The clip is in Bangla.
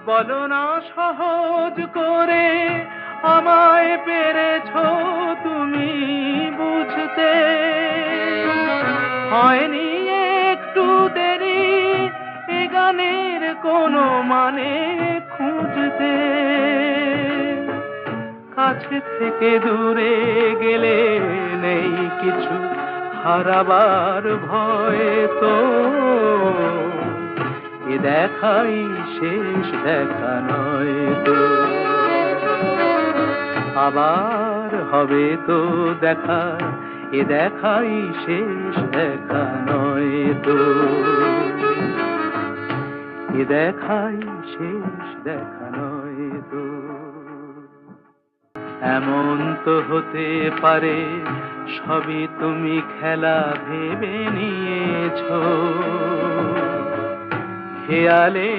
বলো না সহজ করে আমায় পেরেছো তুমি বুঝতে, হয়নি একটু দেরি এ গানের কোনো মানে খুঁজতে। কাছে থেকে দূরে গেলে নেই কিছু হারাবার ভয় তো, এ দেখাই শেষ দেখা নয় তো, আবার হবে তো দেখা, এ দেখাই শেষ দেখা নয় তো, এ দেখাই শেষ দেখা নয় তো। এমন তো হতে পারে সবই তুমি খেলা ভেবে নিয়েছো, খেয়ালে